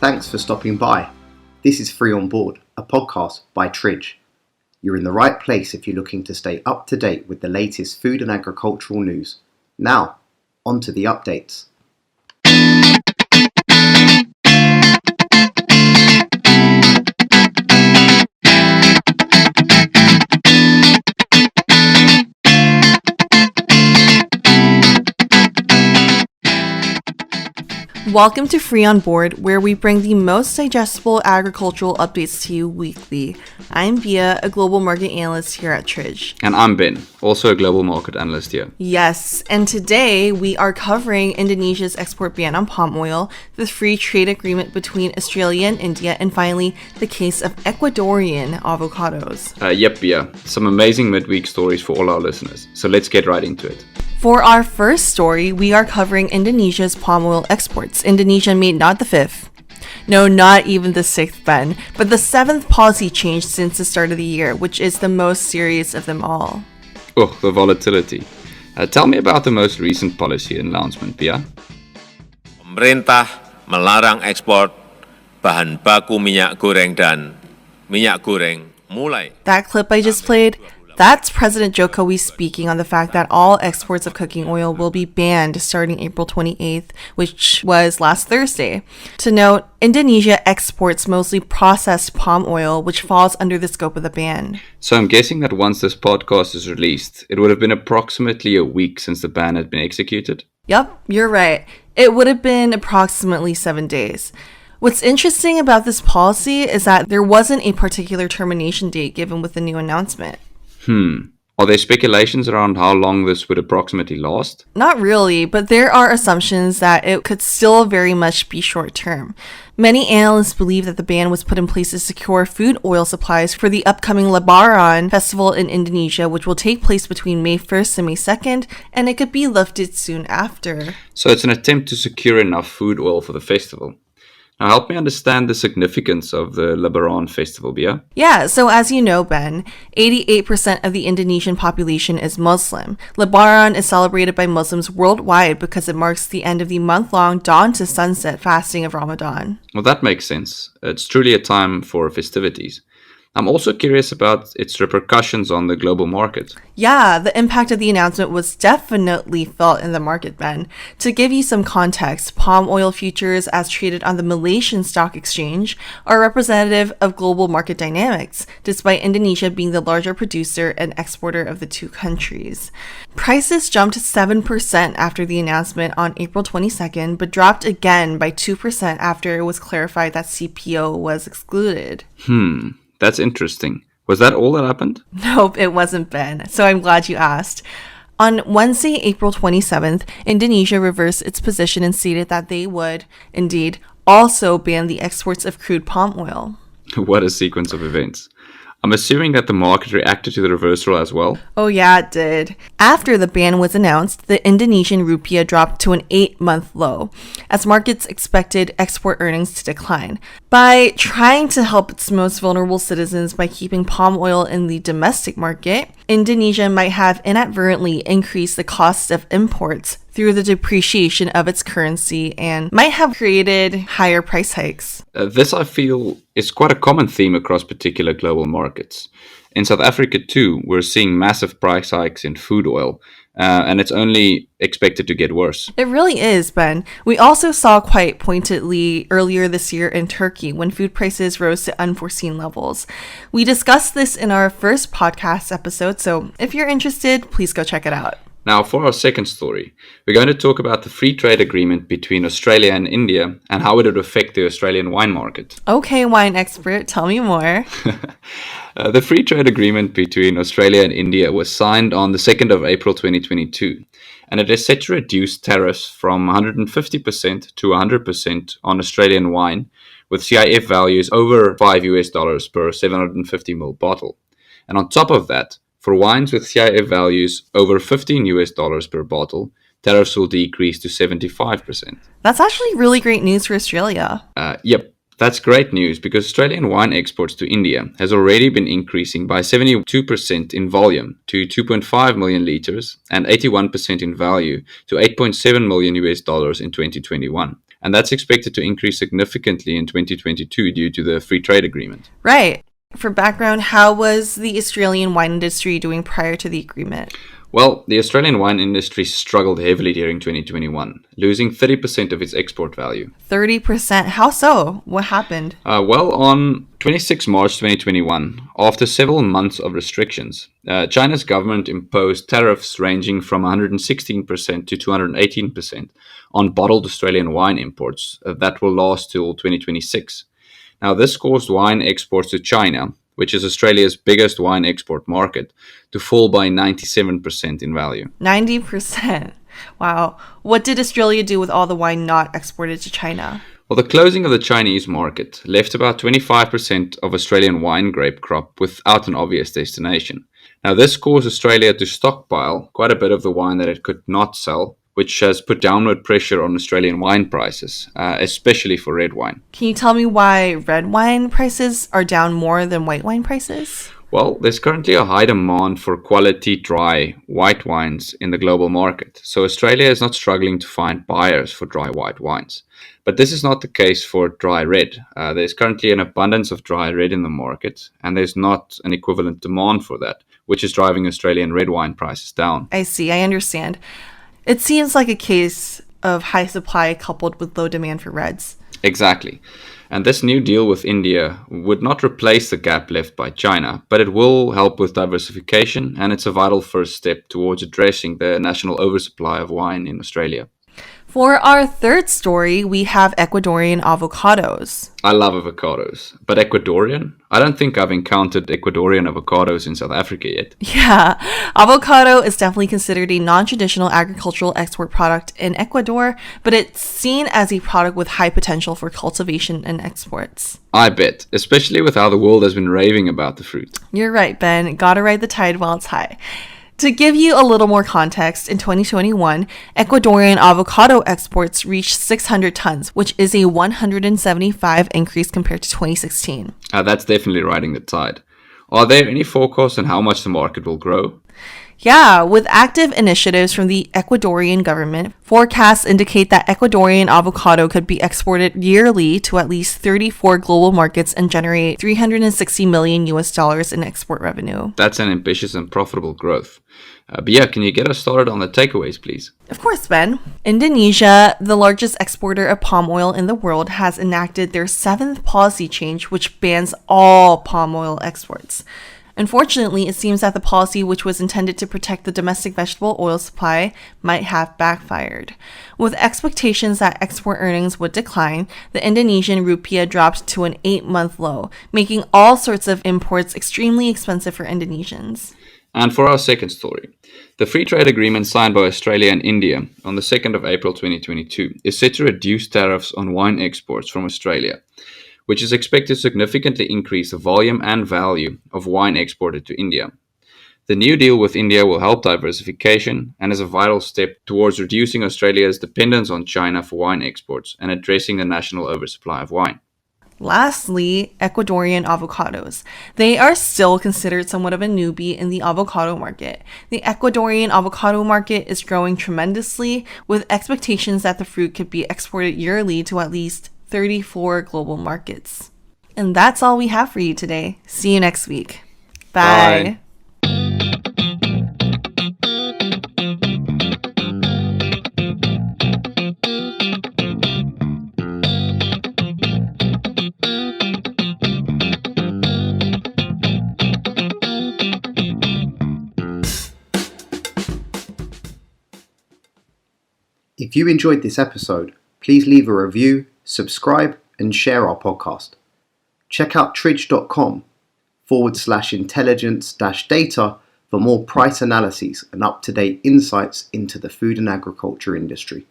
Thanks for stopping by. This is Free on Board, a podcast by Tridge. You're in the right place if you're looking to stay up to date with the latest food and agricultural news. Now, on to the updates. Welcome to Free on Board, where we bring the most digestible agricultural updates to you weekly. I'm Bia, a global market analyst here at Tridge. And I'm Ben, also a global market analyst here. Yes, and today we are covering Indonesia's export ban on palm oil, the free trade agreement between Australia and India, and finally, the case of Ecuadorian avocados. Yep, Bia. Some amazing midweek stories for all our listeners. So let's get right into it. For our first story, we are covering Indonesia's palm oil exports. Indonesia made not the fifth, no, not even the sixth ban, but the seventh policy change since the start of the year, which is the most serious of them all. Oh, the volatility. Tell me about the most recent policy announcement, Pia. Pemerintah melarang ekspor bahan baku minyak goreng dan minyak goreng mulai. That clip I just played, that's President Jokowi speaking on the fact that all exports of cooking oil will be banned starting April 28th, which was last Thursday. To note, Indonesia exports mostly processed palm oil, which falls under the scope of the ban. So I'm guessing that once this podcast is released, it would have been approximately a week since the ban had been executed? Yep, you're right. It would have been approximately 7 days. What's interesting about this policy is that there wasn't a particular termination date given with the new announcement. Are there speculations around how long this would approximately last? Not really, but there are assumptions that it could still very much be short term. Many analysts believe that the ban was put in place to secure food oil supplies for the upcoming Lebaran festival in Indonesia, which will take place between May 1st and May 2nd, and it could be lifted soon after. So it's an attempt to secure enough food oil for the festival. Now help me understand the significance of the Lebaran festival, Bia. Yeah, so as you know, Ben, 88% of the Indonesian population is Muslim. Lebaran is celebrated by Muslims worldwide because it marks the end of the month-long dawn to sunset fasting of Ramadan. Well, that makes sense. It's truly a time for festivities. I'm also curious about its repercussions on the global market. Yeah, the impact of the announcement was definitely felt in the market, Ben. To give you some context, palm oil futures as traded on the Malaysian Stock Exchange are representative of global market dynamics, despite Indonesia being the larger producer and exporter of the two countries. Prices jumped 7% after the announcement on April 22nd, but dropped again by 2% after it was clarified that CPO was excluded. That's interesting. Was that all that happened? Nope, it wasn't, Ben. So I'm glad you asked. On Wednesday, April 27th, Indonesia reversed its position and stated that they would, indeed, also ban the exports of crude palm oil. What a sequence of events. I'm assuming that the market reacted to the reversal as well. Oh yeah, it did. After the ban was announced, the Indonesian rupiah dropped to an 8-month low, as markets expected export earnings to decline. By trying to help its most vulnerable citizens by keeping palm oil in the domestic market, Indonesia might have inadvertently increased the cost of imports through the depreciation of its currency and might have created higher price hikes. This, I feel, is quite a common theme across particular global markets. In South Africa, too, we're seeing massive price hikes in food oil, and it's only expected to get worse. It really is, Ben. We also saw quite pointedly earlier this year in Turkey when food prices rose to unforeseen levels. We discussed this in our first podcast episode, so if you're interested, please go check it out. Now, for our second story, we're going to talk about the free trade agreement between Australia and India and how it would affect the Australian wine market. Okay, wine expert, tell me more. The free trade agreement between Australia and India was signed on the 2nd of April 2022, and it is set to reduce tariffs from 150% to 100% on Australian wine, with CIF values over $5 per 750ml bottle. And on top of that, for wines with CIF values over $15 per bottle, tariffs will decrease to 75%. That's actually really great news for Australia. Yep, that's great news because Australian wine exports to India has already been increasing by 72% in volume to 2.5 million liters and 81% in value to $8.7 million in 2021. and that's expected to increase significantly in 2022 due to the free trade agreement. Right. For background, how was the Australian wine industry doing prior to the agreement? Well, the Australian wine industry struggled heavily during 2021, losing 30% of its export value. 30%? How so? What happened? On 26 March 2021, after several months of restrictions, China's government imposed tariffs ranging from 116% to 218% on bottled Australian wine imports that will last till 2026. Now, this caused wine exports to China, which is Australia's biggest wine export market, to fall by 97% in value. 90%? Wow. What did Australia do with all the wine not exported to China? Well, the closing of the Chinese market left about 25% of Australian wine grape crop without an obvious destination. Now, this caused Australia to stockpile quite a bit of the wine that it could not sell, which has put downward pressure on Australian wine prices, especially for red wine. Can you tell me why red wine prices are down more than white wine prices? Well, there's currently a high demand for quality dry white wines in the global market, so Australia is not struggling to find buyers for dry white wines. But this is not the case for dry red. There's currently an abundance of dry red in the market, and there's not an equivalent demand for that, which is driving Australian red wine prices down. I see, I understand. It seems like a case of high supply coupled with low demand for reds. Exactly. And this new deal with India would not replace the gap left by China, but it will help with diversification, and it's a vital first step towards addressing the national oversupply of wine in Australia. For our third story, we have Ecuadorian avocados. I love avocados, but Ecuadorian? I don't think I've encountered Ecuadorian avocados in South Africa yet. Yeah, avocado is definitely considered a non-traditional agricultural export product in Ecuador, but it's seen as a product with high potential for cultivation and exports. I bet, especially with how the world has been raving about the fruit. You're right, Ben. Gotta ride the tide while it's high. To give you a little more context, in 2021, Ecuadorian avocado exports reached 600 tons, which is a 175 increase compared to 2016. That's definitely riding the tide. Are there any forecasts on how much the market will grow? Yeah, with active initiatives from the Ecuadorian government, forecasts indicate that Ecuadorian avocado could be exported yearly to at least 34 global markets and generate $360 million in export revenue. That's an ambitious and profitable growth. But yeah, can you get us started on the takeaways, please? Of course, Ben. Indonesia, the largest exporter of palm oil in the world, has enacted their 7th policy change, which bans all palm oil exports. Unfortunately, it seems that the policy, which was intended to protect the domestic vegetable oil supply, might have backfired. With expectations that export earnings would decline, the Indonesian rupiah dropped to an 8-month low, making all sorts of imports extremely expensive for Indonesians. And for our second story, the free trade agreement signed by Australia and India on the 2nd of April 2022 is set to reduce tariffs on wine exports from Australia, which is expected to significantly increase the volume and value of wine exported to India. The new deal with India will help diversification and is a vital step towards reducing Australia's dependence on China for wine exports and addressing the national oversupply of wine. Lastly, Ecuadorian avocados. They are still considered somewhat of a newbie in the avocado market. The Ecuadorian avocado market is growing tremendously, with expectations that the fruit could be exported yearly to at least 34 global markets. And that's all we have for you today. See you next week. Bye. If you enjoyed this episode, please leave a review, subscribe, and share our podcast. Check out tridge.com/intelligence-data for more price analyses and up-to-date insights into the food and agriculture industry.